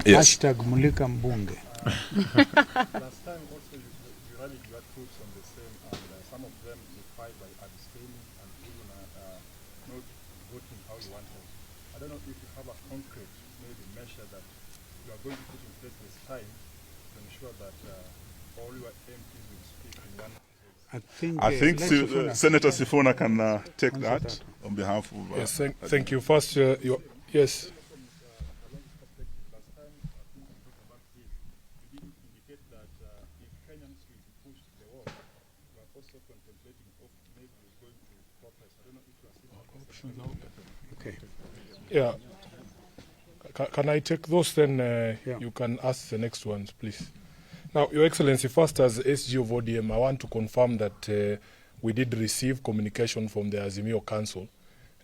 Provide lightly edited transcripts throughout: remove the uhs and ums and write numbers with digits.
Yes. #mulika mbunge. Last time also you rallied your troops on the same, and some of them defied by abstaining and even not voting how you wanted. I don't know if you have a concrete maybe measure that you are going to put in place this time to ensure that all your MPs will speak in one place. I think Senator SIFUNA can take that on behalf of... yes, thank you. First, yes. Okay. Yeah. Can I take those then? You can ask the next ones, please. Now, Your Excellency, first as SG of ODM, I want to confirm that we did receive communication from the Azimio Council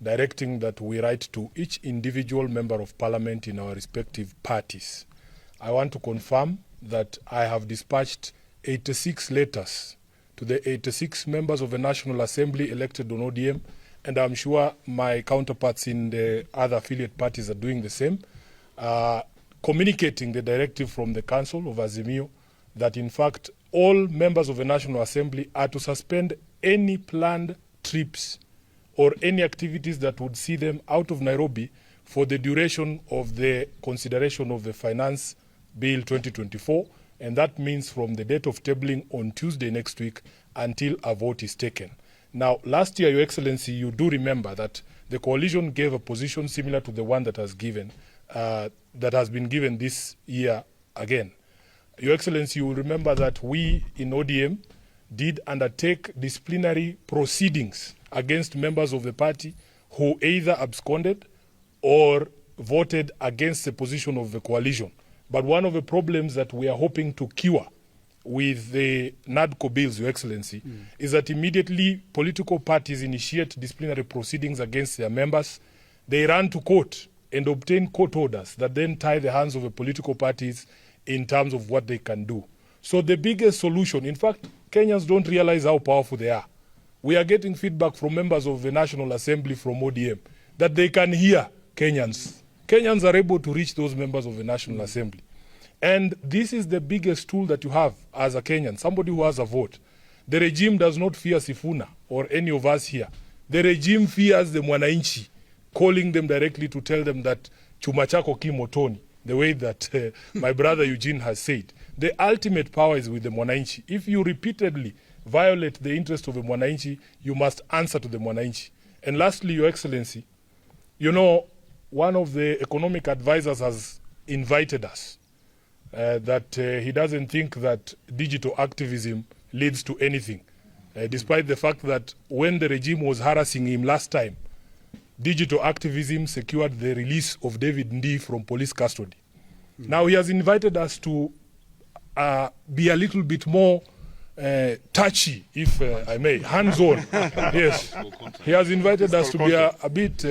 directing that we write to each individual member of parliament in our respective parties. I want to confirm that I have dispatched 86 letters to the 86 members of the National Assembly elected on ODM, and I'm sure my counterparts in the other affiliate parties are doing the same, communicating the directive from the Council of Azimio that in fact all members of the National Assembly are to suspend any planned trips or any activities that would see them out of Nairobi for the duration of the consideration of the Finance Bill 2024, and that means from the date of tabling on Tuesday next week until a vote is taken. Now, last year, Your Excellency, you do remember that the coalition gave a position similar to the one that has been given this year again. Your Excellency, you will remember that we in ODM did undertake disciplinary proceedings against members of the party who either absconded or voted against the position of the coalition. But one of the problems that we are hoping to cure with the NADCO bills, Your Excellency, is that immediately political parties initiate disciplinary proceedings against their members. They run to court and obtain court orders that then tie the hands of the political parties in terms of what they can do. So the biggest solution, in fact, Kenyans don't realize how powerful they are. We are getting feedback from members of the National Assembly from ODM that they can hear Kenyans. Kenyans are able to reach those members of the National Assembly. And this is the biggest tool that you have as a Kenyan, somebody who has a vote. The regime does not fear SIFUNA or any of us here. The regime fears the mwananchi, calling them directly to tell them that chuma chako ki motoni, the way that my brother Eugene has said. The ultimate power is with the mwananchi. If you repeatedly violate the interest of the mwananchi, you must answer to the mwananchi. And lastly, Your Excellency, you know, one of the economic advisors has invited us that he doesn't think that digital activism leads to anything, despite the fact that when the regime was harassing him last time, digital activism secured the release of David Ndii from police custody. Now he has invited us to be a little bit more touchy, if I may, hands-on. Yes, he has invited us to be a bit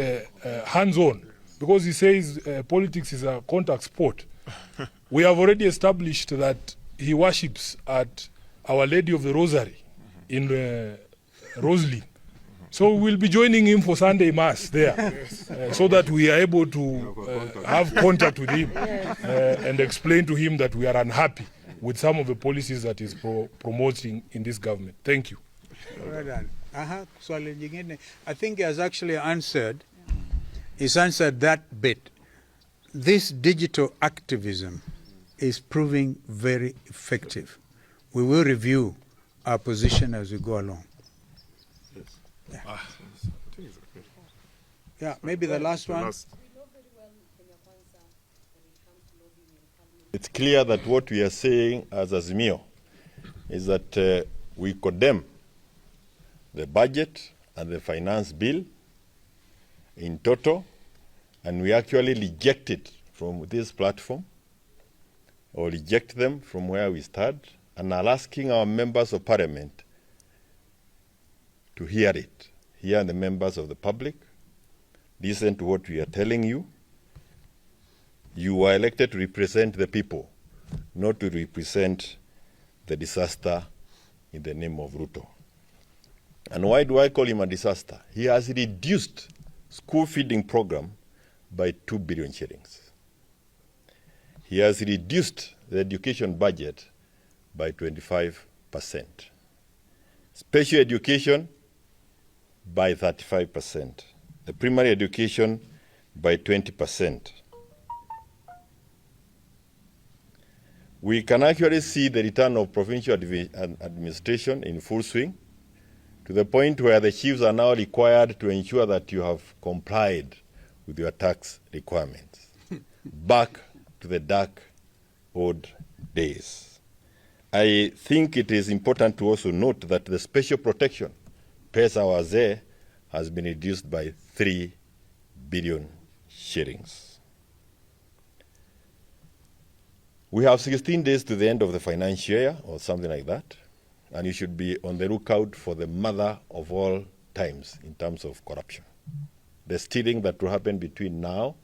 hands-on, because he says politics is a contact sport. We have already established that he worships at Our Lady of the Rosary in Roslyn. So we'll be joining him for Sunday Mass there, so that we are able to have contact with him and explain to him that we are unhappy with some of the policies that is promoting in this government. Thank you. Well done. I think he has actually answered. He's answered that bit. This digital activism is proving very effective. We will review our position as we go along. Yes. Yeah. Yeah, maybe the last one. It's clear that what we are saying as Azimio is that we condemn the budget and the finance bill in total, and we actually reject it from this platform, or reject them from where we start, and are asking our members of parliament to hear it, hear the members of the public, listen to what we are telling you. You are elected to represent the people, not to represent the disaster in the name of Ruto. And why do I call him a disaster? He has reduced school feeding program by 2 billion shillings. he has reduced the education budget by 25%. Special education by 35%. The primary education by 20%. We can actually see the return of provincial administration in full swing, to the point where the chiefs are now required to ensure that you have complied with your tax requirements. Back to the dark old days. I think it is important to also note that the special protection pesa wazee has been reduced by 3 billion shillings. We have 16 days to the end of the financial year, or something like that, and you should be on the lookout for the mother of all times in terms of corruption. The stealing that will happen between now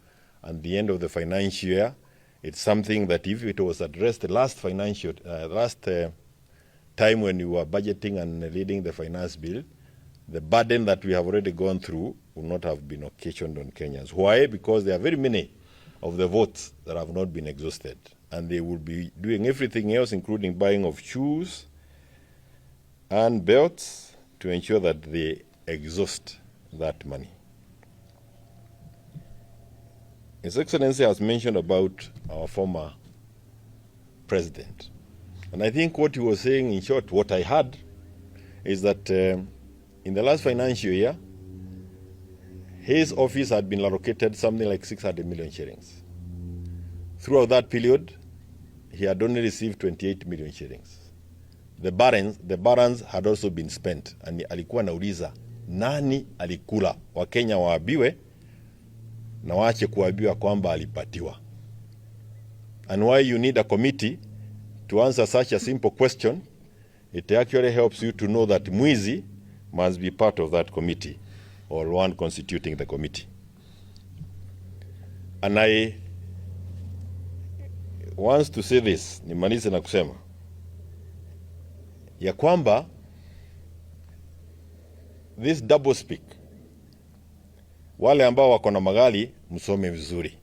and the end of the financial year, it's something that if it was addressed last time when you were budgeting and leading the finance bill, the burden that we have already gone through will not have been occasioned on Kenyans. Why? Because there are very many of the votes that have not been exhausted, and they will be doing everything else, including buying of shoes and belts, to ensure that they exhaust that money. His Excellency has mentioned about our former president. And I think what he was saying, in short, what I heard, is that in the last financial year, his office had been allocated something like 600 million shillings. Throughout that period, he had only received 28 million shillings. The balance had also been spent. And alikuwa nauliza, nani alikula? Wakenya waabiwe na waache kuabiwa kwamba alipatiwa. And why you need a committee to answer such a simple question, it actually helps you to know that mwizi must be part of that committee, or one constituting the committee. And I want to say this, nimalize na kusema ya kwamba this double speak, wale ambao wako na magari msome vizuri.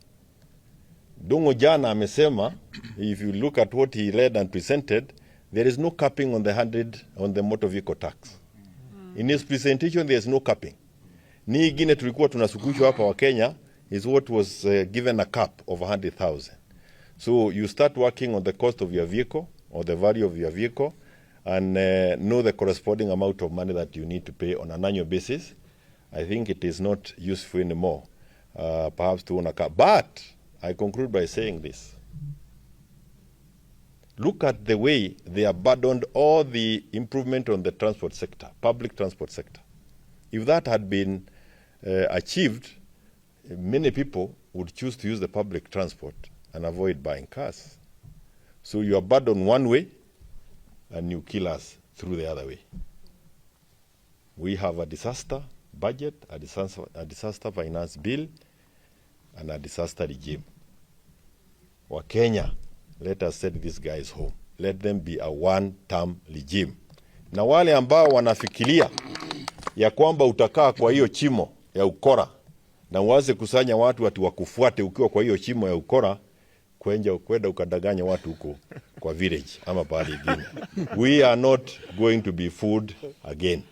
Dungu jana amesema, if you look at what he led and presented, there is no capping on the motor vehicle tax. In his presentation, there is no capping. Ni ingine tulikuwa tunasukushwa hapa wa Kenya is what was given a cap of 100,000. So you start working on the cost of your vehicle, or the value of your vehicle, and know the corresponding amount of money that you need to pay on an annual basis. I think it is not useful anymore, perhaps to own a car. But I conclude by saying this. Look at the way they abandoned all the improvement on the transport sector, public transport sector. If that had been achieved, many people would choose to use the public transport and avoid buying cars. So you abandon one way and you kill us through the other way. We have a disaster budget, a disaster finance bill, and a disaster regime. Wakenya, let us send these guys home. Let them be a one-term regime. Na wale ambao wanafikiria ya kwamba utakaa kwa hiyo chimo ya ukora na uanze kusanya watu ati wakufuate ukiwa kwa hiyo chimo ya ukora, kwenda ukadanganya watu huko kwa village ama pahali ingine. We are not going to be fooled again.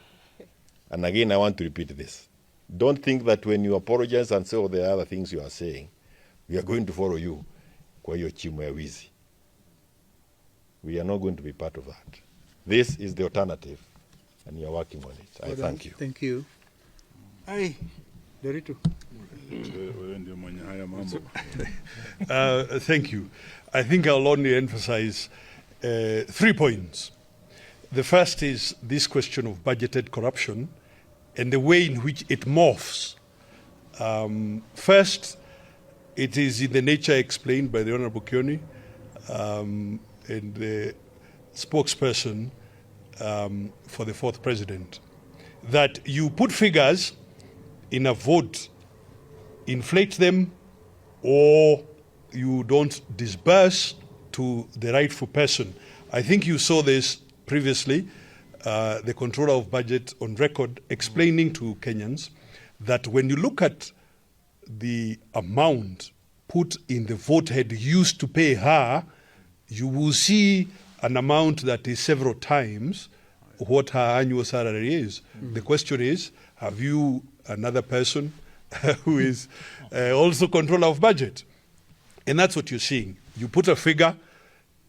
And again, I want to repeat this. Don't think that when you apologize and say all the other things you are saying, we are going to follow you kwa hiyo chimo ya wizi. We are not going to be part of that. This is the alternative, and you are working on it. I thank you. Thank you. Hi, Dorito. Thank you. I think I'll only emphasize 3 points. The first is this question of budgeted corruption and the way in which it morphs. First, it is in the nature explained by the Honorable Kioni and the spokesperson for the fourth president, that you put figures in a vote, inflate them, or you don't disburse to the rightful person. I think you saw this previously, the controller of budget on record explaining to Kenyans that when you look at the amount put in the vote had used to pay her, you will see an amount that is several times what her annual salary is. The question is, have you another person who is also controller of budget? And that's what you're seeing. You put a figure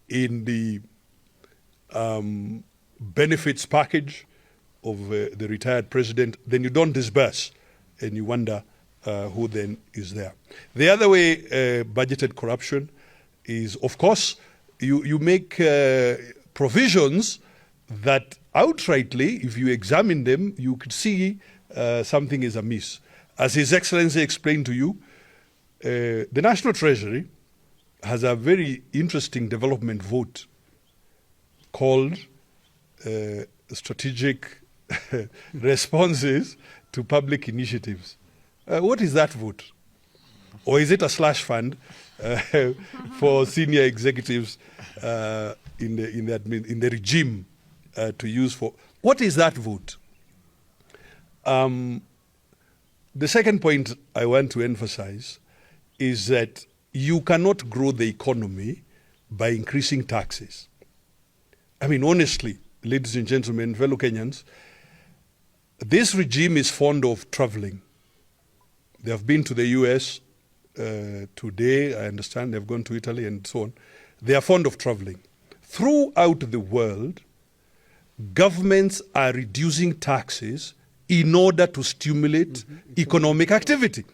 in the benefits package of the retired president, then you don't disburse, and you wonder who then is there. The other way budgeted corruption is, of course, you make provisions that outrightly, if you examine them, you could see something is amiss. As His Excellency explained to you, the National Treasury has a very interesting development vote called strategic responses to public initiatives. What is that vote? Or is it a slush fund for senior executives in the regime to use for? What is that vote? The second point I want to emphasize is that you cannot grow the economy by increasing taxes. I mean, honestly, ladies and gentlemen, fellow Kenyans, this regime is fond of traveling. They have been to the US today, I understand they've gone to Italy and so on. They are fond of traveling. Throughout the world, governments are reducing taxes in order to stimulate economic activity.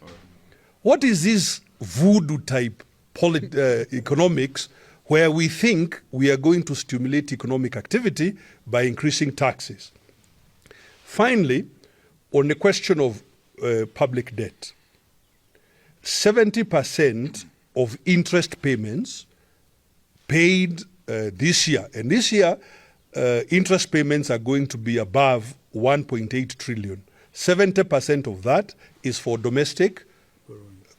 What is this voodoo type economics where we think we are going to stimulate economic activity by increasing taxes? Finally, on the question of public debt, 70% of interest payments paid this year, and this year interest payments are going to be above 1.8 trillion. 70% of that is for domestic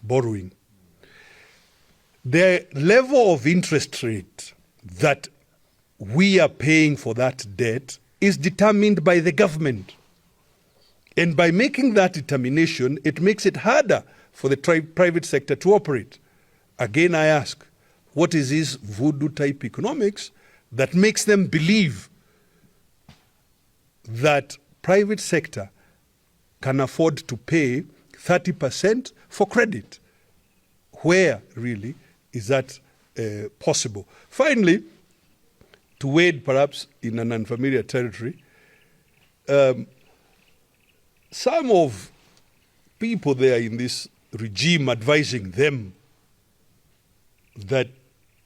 borrowing. The level of interest rate that we are paying for that debt is determined by the government. And by making that determination, it makes it harder for the private sector to operate. Again, I ask, what is this voodoo type economics that makes them believe that private sector can afford to pay 30% for credit? Where really is that possible? Finally, to wade perhaps in an unfamiliar territory, some of people there in this regime advising them that,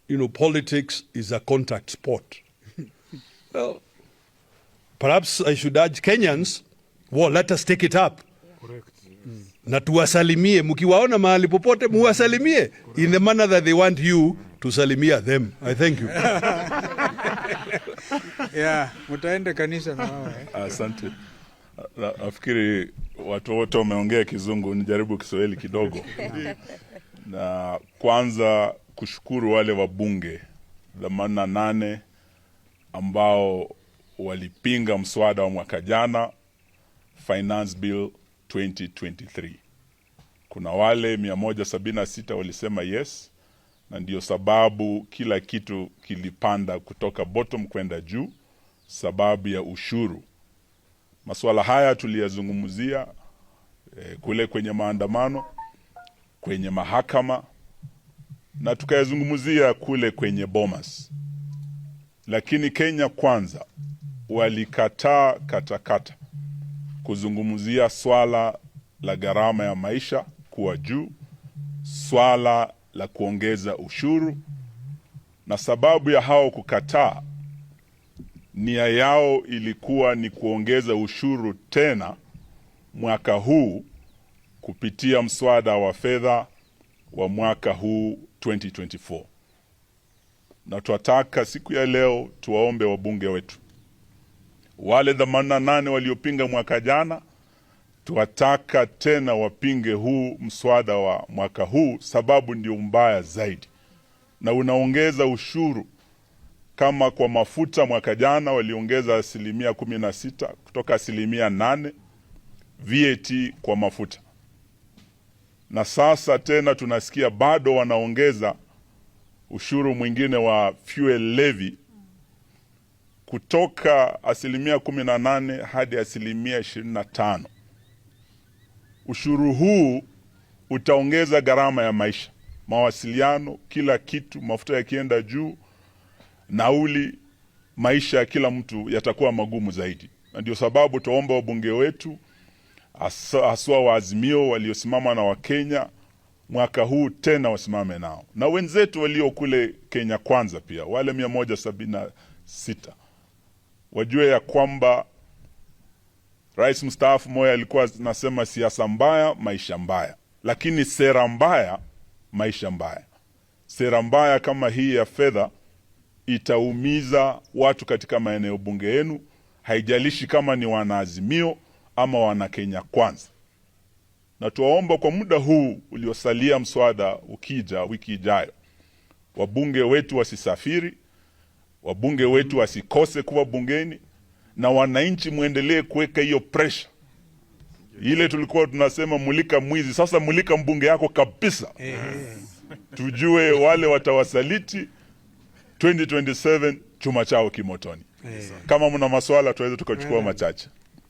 you know, politics is a contact sport. Well, perhaps I should urge Kenyans, well, let us take it up. Correct. Na tuwasalimie, mukiwaona mahali popote muwasalimie in the manner that they want you to salimia them. I thank you. Yeah, mutaenda kanisa na wao. Asante. Nafikiri watu wote wameongea Kizungu, nijaribu Kiswahili kidogo. Na kwanza kushukuru wale wabunge 88 ambao walipinga mswada wa mwaka jana, Finance Bill 2023. Kuna wale 176 walisema yes, na ndio sababu kila kitu kilipanda kutoka bottom kwenda juu, sababu ya ushuru. Masuala haya tuliyazungumzia kule kwenye maandamano, kwenye mahakama, na tukayazungumzia kule kwenye Bomas. Lakini Kenya Kwanza walikataa katakata kuzungumzia swala la gharama ya maisha kuwa juu, swala la kuongeza ushuru, na sababu ya hao kukataa, nia yao ilikuwa ni kuongeza ushuru tena mwaka huu kupitia mswada wa fedha wa mwaka huu 2024. Na tuataka siku ya leo tuwaombe wabunge wetu, wale 88 waliopinga mwaka jana, tuataka tena wapinge huu mswada wa mwaka huu, sababu ndio mbaya zaidi na unaongeza ushuru. Kama kwa mafuta mwaka jana waliongeza 16% kutoka 8%, VAT kwa mafuta. na sasa tena tunasikia bado wanaongeza ushuru mwingine wa fuel levy kutoka 18% hadi 25%. Ushuru huu utaongeza gharama ya maisha, mawasiliano, kila kitu, mafuta yakienda juu, nauli, maisha ya kila mtu yatakuwa magumu zaidi. Na ndio sababu tuomba wabunge wetu haswa wa Azimio waliosimama na Wakenya mwaka huu tena wasimame nao, na wenzetu walio kule Kenya Kwanza pia, wale 176 wajue ya kwamba Rais mstaafu Moi alikuwa nasema siasa mbaya, maisha mbaya, lakini sera mbaya, maisha mbaya. Sera mbaya kama hii ya fedha itaumiza watu katika maeneo bunge yenu, haijalishi kama ni wanaazimio ama wana Kenya Kwanza. Na tuwaomba kwa muda huu uliosalia mswada ukija wiki ijayo, wabunge wetu wasisafiri, wabunge wetu wasikose kuwa bungeni, na wananchi muendelee kuweka hiyo pressure. Ile tulikuwa tunasema mulika mwizi, sasa mulika mbunge yako kabisa. Tujue wale watawasaliti 2027 chuma chao kimotoni. Kama mna maswala tuweze tukachukua machache.